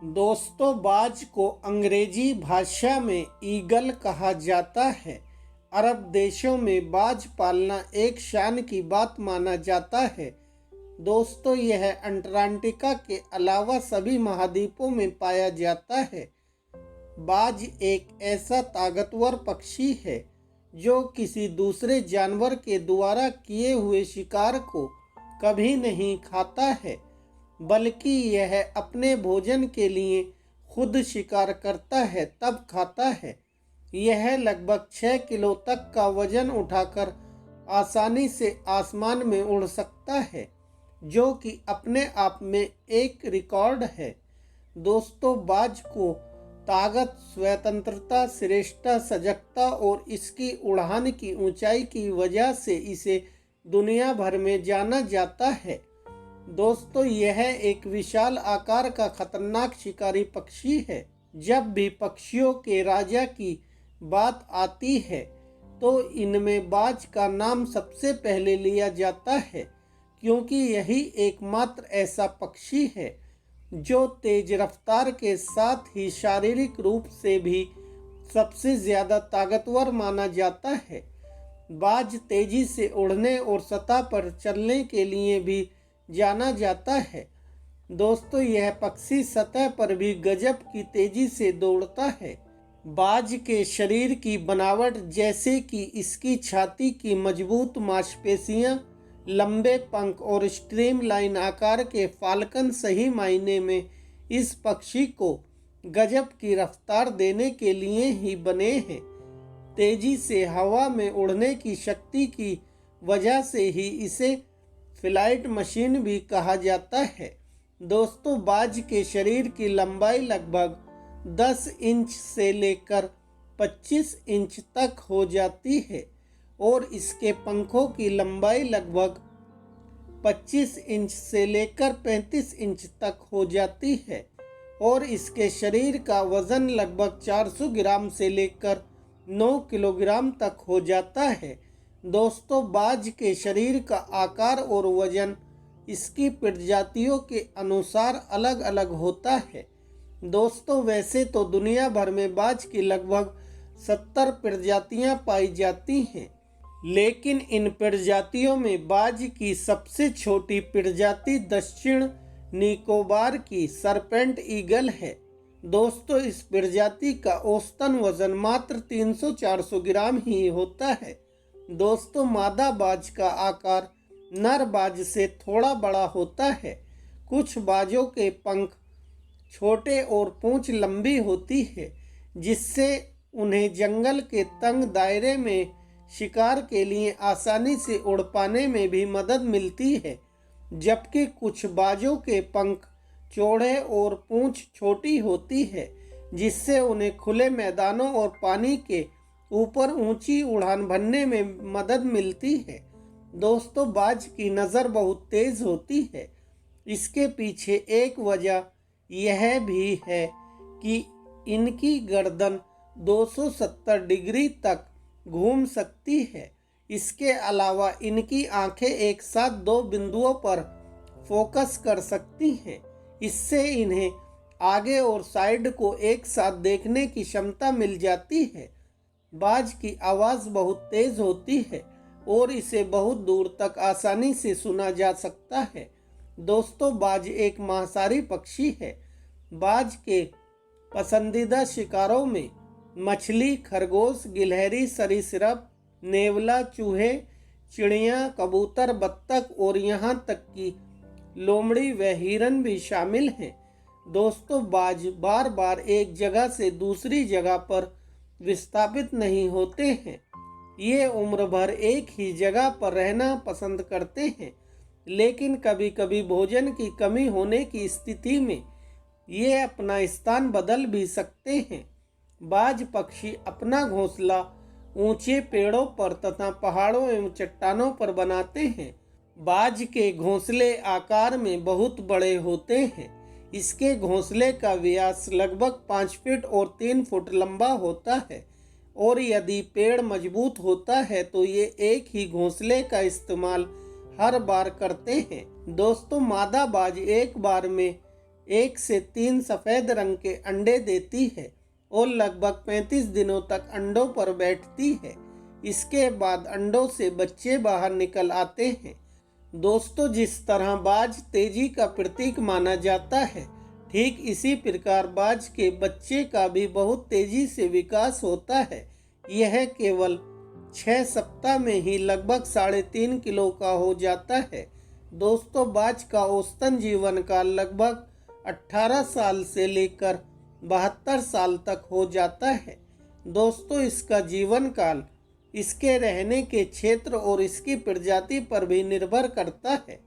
दोस्तों, बाज को अंग्रेजी भाषा में ईगल कहा जाता है। अरब देशों में बाज पालना एक शान की बात माना जाता है। दोस्तों, यह अंटार्कटिका के अलावा सभी महाद्वीपों में पाया जाता है। बाज एक ऐसा ताकतवर पक्षी है जो किसी दूसरे जानवर के द्वारा किए हुए शिकार को कभी नहीं खाता है, बल्कि यह अपने भोजन के लिए खुद शिकार करता है तब खाता है। यह लगभग 6 किलो तक का वजन उठाकर आसानी से आसमान में उड़ सकता है, जो कि अपने आप में एक रिकॉर्ड है। दोस्तों, बाज को ताकत, स्वतंत्रता, श्रेष्ठता, सजगता और इसकी उड़ान की ऊंचाई की वजह से इसे दुनिया भर में जाना जाता है। दोस्तों, यह एक विशाल आकार का खतरनाक शिकारी पक्षी है। जब भी पक्षियों के राजा की बात आती है तो इनमें बाज का नाम सबसे पहले लिया जाता है, क्योंकि यही एकमात्र ऐसा पक्षी है जो तेज रफ्तार के साथ ही शारीरिक रूप से भी सबसे ज़्यादा ताकतवर माना जाता है। बाज तेजी से उड़ने और सतह पर चलने के लिए भी जाना जाता है। दोस्तों, यह पक्षी सतह पर भी गजब की तेजी से दौड़ता है। बाज के शरीर की बनावट, जैसे कि इसकी छाती की मजबूत मांसपेशियां, लंबे पंख और स्ट्रीमलाइन आकार के फाल्कन सही मायने में इस पक्षी को गजब की रफ्तार देने के लिए ही बने हैं। तेजी से हवा में उड़ने की शक्ति की वजह से ही इसे फ्लाइट मशीन भी कहा जाता है। दोस्तों, बाज के शरीर की लंबाई लगभग 10 इंच से लेकर 25 इंच तक हो जाती है और इसके पंखों की लंबाई लगभग 25 इंच से लेकर 35 इंच तक हो जाती है और इसके शरीर का वजन लगभग 400 ग्राम से लेकर 9 किलोग्राम तक हो जाता है। दोस्तों, बाज के शरीर का आकार और वजन इसकी प्रजातियों के अनुसार अलग अलग होता है। दोस्तों, वैसे तो दुनिया भर में बाज की लगभग 70 प्रजातियां पाई जाती हैं, लेकिन इन प्रजातियों में बाज की सबसे छोटी प्रजाति दक्षिण निकोबार की सरपेंट ईगल है। दोस्तों, इस प्रजाति का औसतन वजन मात्र 300-400 ग्राम ही होता है। दोस्तों, मादा बाज का आकार नर बाज से थोड़ा बड़ा होता है। कुछ बाजों के पंख छोटे और पूंछ लंबी होती है, जिससे उन्हें जंगल के तंग दायरे में शिकार के लिए आसानी से उड़ पाने में भी मदद मिलती है, जबकि कुछ बाजों के पंख चौड़े और पूंछ छोटी होती है, जिससे उन्हें खुले मैदानों और पानी के ऊपर ऊंची उड़ान भरने में मदद मिलती है। दोस्तों, बाज की नज़र बहुत तेज होती है। इसके पीछे एक वजह यह भी है कि इनकी गर्दन 270 डिग्री तक घूम सकती है। इसके अलावा इनकी आंखें एक साथ 2 बिंदुओं पर फोकस कर सकती हैं। इससे इन्हें आगे और साइड को एक साथ देखने की क्षमता मिल जाती है। बाज की आवाज़ बहुत तेज होती है और इसे बहुत दूर तक आसानी से सुना जा सकता है। दोस्तों, बाज एक मांसाहारी पक्षी है। बाज के पसंदीदा शिकारों में मछली, खरगोश, गिलहरी, सरीसृप, नेवला, चूहे, चिड़िया, कबूतर, बत्तख और यहाँ तक कि लोमड़ी व हिरन भी शामिल हैं। दोस्तों, बाज बार बार एक जगह से दूसरी जगह पर विस्थापित नहीं होते हैं। ये उम्र भर एक ही जगह पर रहना पसंद करते हैं, लेकिन कभी कभी भोजन की कमी होने की स्थिति में ये अपना स्थान बदल भी सकते हैं। बाज पक्षी अपना घोंसला ऊंचे पेड़ों पर तथा पहाड़ों एवं चट्टानों पर बनाते हैं। बाज के घोंसले आकार में बहुत बड़े होते हैं। इसके घोंसले का व्यास लगभग 5 फीट और 3 फुट लंबा होता है और यदि पेड़ मजबूत होता है तो ये एक ही घोंसले का इस्तेमाल हर बार करते हैं। दोस्तों, मादा बाज एक बार में 1 से 3 सफ़ेद रंग के अंडे देती है और लगभग 35 दिनों तक अंडों पर बैठती है। इसके बाद अंडों से बच्चे बाहर निकल आते हैं। दोस्तों, जिस तरह बाज तेजी का प्रतीक माना जाता है, ठीक इसी प्रकार बाज के बच्चे का भी बहुत तेजी से विकास होता है। यह केवल 6 सप्ताह में ही लगभग 3.5 किलो का हो जाता है। दोस्तों, बाज का औसतन जीवन काल लगभग 18 साल से लेकर 72 साल तक हो जाता है। दोस्तों, इसका जीवन काल इसके रहने के क्षेत्र और इसकी प्रजाति पर भी निर्भर करता है।